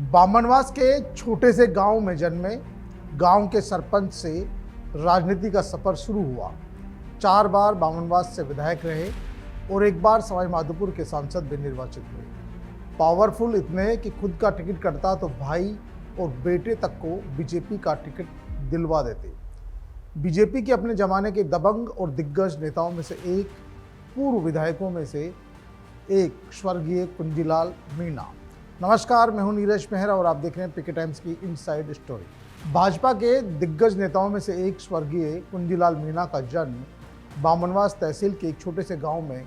बामनवास के छोटे से गांव में जन्मे गांव के सरपंच से राजनीति का सफर शुरू हुआ। 4 बार बामनवास से विधायक रहे और एक बार सवाई माधोपुर के सांसद भी निर्वाचित हुए। पावरफुल इतने कि खुद का टिकट कटता तो भाई और बेटे तक को बीजेपी का टिकट दिलवा देते। बीजेपी के अपने जमाने के दबंग और दिग्गज नेताओं में से एक, पूर्व विधायकों में से एक स्वर्गीय कुंजीलाल मीणा। नमस्कार, मैं हूं नीरज मेहरा और आप देख रहे हैं पीके टाइम्स की इनसाइड स्टोरी। भाजपा के दिग्गज नेताओं में से एक स्वर्गीय कुंजीलाल मीणा का जन्म बामनवास तहसील के एक छोटे से गांव में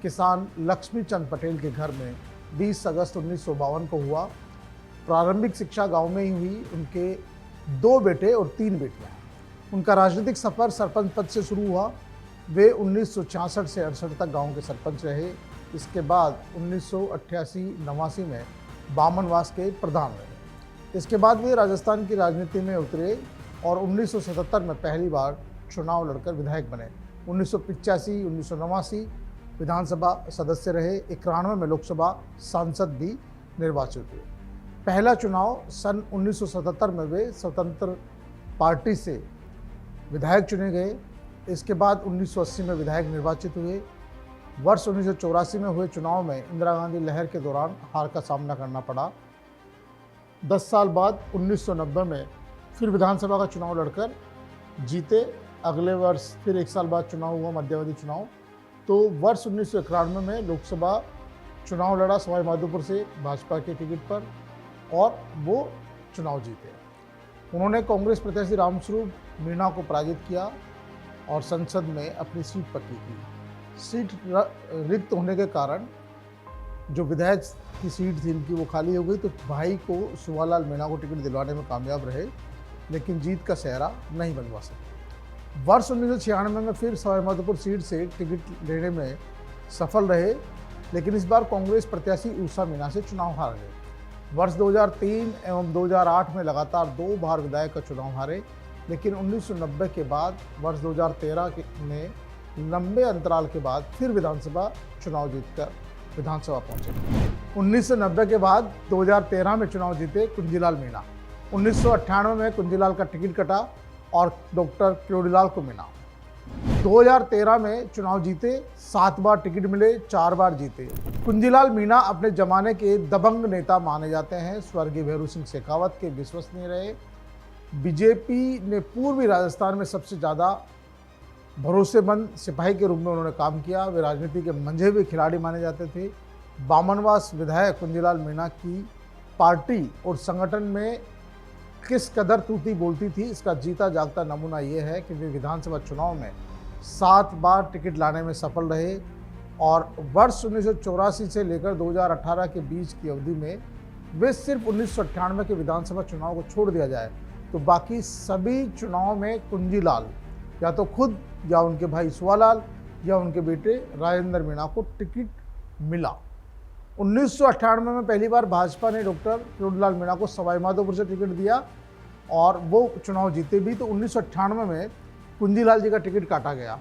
किसान लक्ष्मी चंद पटेल के घर में 20 अगस्त 1952 को हुआ। प्रारंभिक शिक्षा गांव में ही हुई। उनके 2 बेटे और 3 बेटियां। उनका राजनीतिक सफर सरपंच पद से शुरू हुआ। वे 1966 से 68 तक गांव के सरपंच रहे। इसके बाद 1988-89 में बामनवास के प्रधान रहे। इसके बाद वे राजस्थान की राजनीति में उतरे और 1977 में पहली बार चुनाव लड़कर विधायक बने। 1985-1989 विधानसभा सदस्य रहे। 91 में लोकसभा सांसद भी निर्वाचित हुए। पहला चुनाव सन 1977 में वे स्वतंत्र पार्टी से विधायक चुने गए। इसके बाद 1980 में विधायक निर्वाचित हुए। वर्ष 1984 में हुए चुनाव में इंदिरा गांधी लहर के दौरान हार का सामना करना पड़ा। 10 साल बाद 1990 में फिर विधानसभा का चुनाव लड़कर जीते। अगले वर्ष फिर 1 साल बाद चुनाव हुआ, मध्यावधि चुनाव। तो वर्ष 1991 में लोकसभा चुनाव लड़ा सवाई माधोपुर से भाजपा के टिकट पर और वो चुनाव जीते। उन्होंने कांग्रेस प्रत्याशी रामस्वरूप मीणा को पराजित किया और संसद में अपनी सीट पक्की की। सीट रिक्त होने के कारण जो विधायक की सीट थी इनकी वो खाली हो गई, तो भाई को सुवालाल मीणा को टिकट दिलवाने में कामयाब रहे, लेकिन जीत का सेहरा नहीं बनवा सके। वर्ष 1996 में फिर सवाई माधोपुर सीट से टिकट लेने में सफल रहे, लेकिन इस बार कांग्रेस प्रत्याशी उषा मीणा से चुनाव हार गए। वर्ष 2003 एवं 2008 में लगातार 2 बार विधायक का चुनाव हारे, लेकिन 1990 के बाद वर्ष 2013 में लंबे अंतराल के बाद फिर विधानसभा चुनाव जीतकर विधानसभा पहुंचे। 1990 के बाद 2013 में चुनाव जीते कुंजीलाल मीणा। 1998 में कुंजीलाल का टिकट कटा और डॉक्टर क्योड़ीलाल को मिला। 2013 में चुनाव जीते, 7 बार टिकट मिले, 4 बार जीते। कुंजीलाल मीणा अपने जमाने के दबंग नेता माने जाते हैं। स्वर्गीय भैरू सिंह शेखावत के विश्वसनीय रहे। बीजेपी ने पूर्वी राजस्थान में सबसे ज़्यादा भरोसेमंद सिपाही के रूप में उन्होंने काम किया। वे राजनीति के मंझे हुए खिलाड़ी माने जाते थे। बामनवास विधायक कुंजीलाल मीणा की पार्टी और संगठन में किस कदर तूती बोलती थी, इसका जीता जागता नमूना ये है कि वे विधानसभा चुनाव में 7 बार टिकट लाने में सफल रहे और वर्ष 1984 से लेकर 2018 के बीच की अवधि में वे सिर्फ 1998 के विधानसभा चुनाव को छोड़ दिया जाए तो बाकी सभी चुनाव में कुंजीलाल या तो खुद या उनके भाई सुवालाल या उनके बेटे राजेंद्र मीणा को टिकट मिला। 1998 में पहली बार भाजपा ने डॉक्टर क्योड़ीलाल मीणा को सवाई माधोपुर से टिकट दिया और वो चुनाव जीते भी। तो 1998 में कुंजीलाल जी का टिकट काटा गया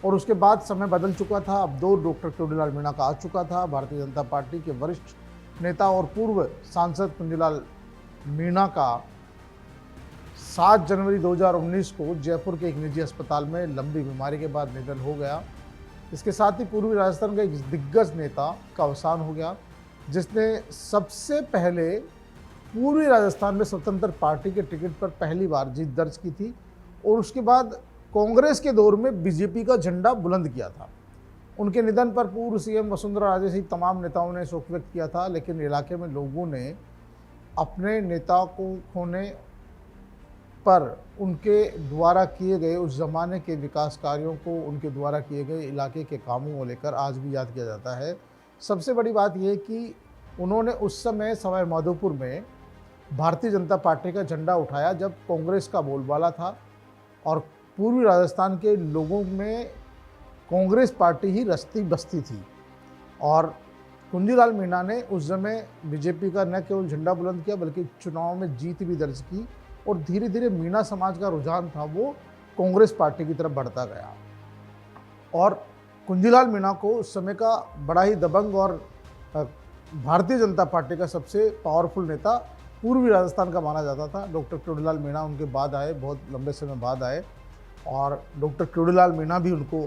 और उसके बाद समय बदल चुका था। अब 2 डॉक्टर क्योड़ीलाल मीणा का आ चुका था। भारतीय जनता पार्टी के वरिष्ठ नेता और पूर्व सांसद कुंजीलाल मीणा का 7 जनवरी 2019 को जयपुर के एक निजी अस्पताल में लंबी बीमारी के बाद निधन हो गया। इसके साथ ही पूर्वी राजस्थान का एक दिग्गज नेता का अवसान हो गया, जिसने सबसे पहले पूर्वी राजस्थान में स्वतंत्र पार्टी के टिकट पर पहली बार जीत दर्ज की थी और उसके बाद कांग्रेस के दौर में बीजेपी का झंडा बुलंद किया था। उनके निधन पर पूर्व सीएम वसुंधरा राजे सहित तमाम नेताओं ने शोक व्यक्त किया था, लेकिन इलाके में लोगों ने अपने नेता को खोने पर उनके द्वारा किए गए उस ज़माने के विकास कार्यों को, उनके द्वारा किए गए इलाके के कामों को लेकर आज भी याद किया जाता है। सबसे बड़ी बात यह कि उन्होंने उस समय सवाई माधोपुर में भारतीय जनता पार्टी का झंडा उठाया जब कांग्रेस का बोलबाला था और पूर्वी राजस्थान के लोगों में कांग्रेस पार्टी ही रस्ती बस्ती थी। और कुंजीलाल मीणा ने उस समय बीजेपी का न केवल झंडा बुलंद किया बल्कि चुनाव में जीत भी दर्ज की और धीरे धीरे मीणा समाज का रुझान था वो कांग्रेस पार्टी की तरफ बढ़ता गया। और कुंजीलाल मीणा को उस समय का बड़ा ही दबंग और भारतीय जनता पार्टी का सबसे पावरफुल नेता पूर्वी राजस्थान का माना जाता था। डॉक्टर क्रोडीलाल मीणा उनके बाद आए, बहुत लंबे समय बाद आए, और डॉक्टर क्रोडीलाल मीणा भी उनको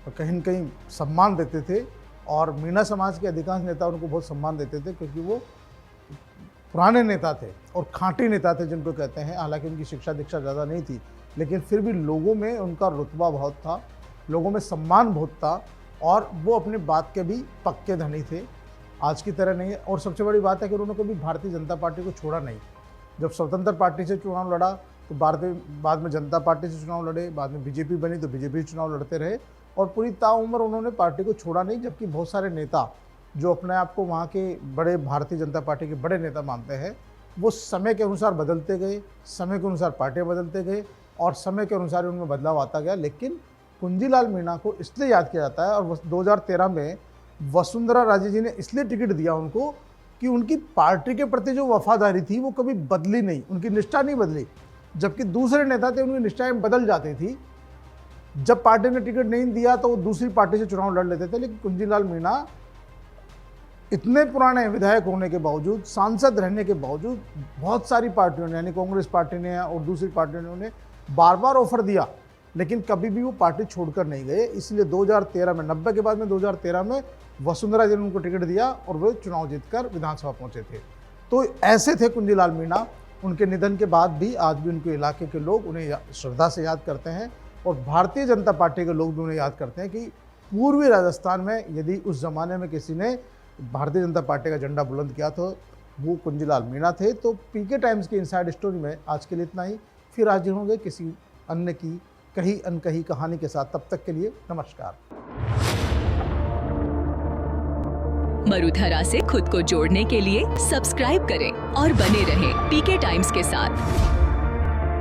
कहीं न कहीं सम्मान देते थे, और मीणा समाज के अधिकांश नेता उनको बहुत सम्मान देते थे क्योंकि वो पुराने नेता थे और खाँटी नेता थे जिनको कहते हैं। हालांकि उनकी शिक्षा दीक्षा ज़्यादा नहीं थी, लेकिन फिर भी लोगों में उनका रुतबा बहुत था, लोगों में सम्मान बहुत था, और वो अपनी बात के भी पक्के धनी थे, आज की तरह नहीं है। और सबसे बड़ी बात है कि उन्होंने कभी भारतीय जनता पार्टी को छोड़ा नहीं। जब स्वतंत्र पार्टी से चुनाव लड़ा तो बाद में जनता पार्टी से चुनाव लड़े, बाद में बीजेपी बनी तो बीजेपी चुनाव लड़ते रहे, और पूरी ताउम्र उन्होंने पार्टी को छोड़ा नहीं। जबकि बहुत सारे नेता जो अपने आप को वहाँ के बड़े भारतीय जनता पार्टी के बड़े नेता मानते हैं, वो समय के अनुसार बदलते गए, समय के अनुसार पार्टियाँ बदलते गए, और समय के अनुसार उनमें बदलाव आता गया। लेकिन कुंजीलाल मीणा को इसलिए याद किया जाता है, और 2013 में वसुंधरा राजे जी ने इसलिए टिकट दिया उनको कि उनकी पार्टी के प्रति जो वफादारी थी वो कभी बदली नहीं, उनकी निष्ठा नहीं बदली। जबकि दूसरे नेता थे, उनकी निष्ठाएं बदल जाती थी। जब पार्टी ने टिकट नहीं दिया तो वो दूसरी पार्टी से चुनाव लड़ लेते थे। लेकिन कुंजीलाल मीणा इतने पुराने विधायक होने के बावजूद, सांसद रहने के बावजूद, बहुत सारी पार्टियों ने, यानी कांग्रेस पार्टी ने और दूसरी पार्टियों ने उन्हें बार बार ऑफर दिया, लेकिन कभी भी वो पार्टी छोड़कर नहीं गए। इसलिए 2013 में, 90 के बाद में 2013 में वसुंधरा जी ने उनको टिकट दिया और वे चुनाव जीतकर विधानसभा पहुंचे थे। तो ऐसे थे कुंजीलाल मीणा। उनके निधन के बाद भी आज भी उनके इलाके के लोग उन्हें श्रद्धा से याद करते हैं, और भारतीय जनता पार्टी के लोग भी उन्हें याद करते हैं कि पूर्वी राजस्थान में यदि उस जमाने में किसी ने भारतीय जनता पार्टी का झंडा बुलंद किया तो वो कुंजीलाल मीणा थे। तो पीके टाइम्स की इनसाइड स्टोरी में आज के लिए इतना ही। फिर हाजिर होंगे किसी अन्य की कही अनकही कहानी के साथ। तब तक के लिए नमस्कार। मरुधरा से खुद को जोड़ने के लिए सब्सक्राइब करें और बने रहें पीके टाइम्स के साथ।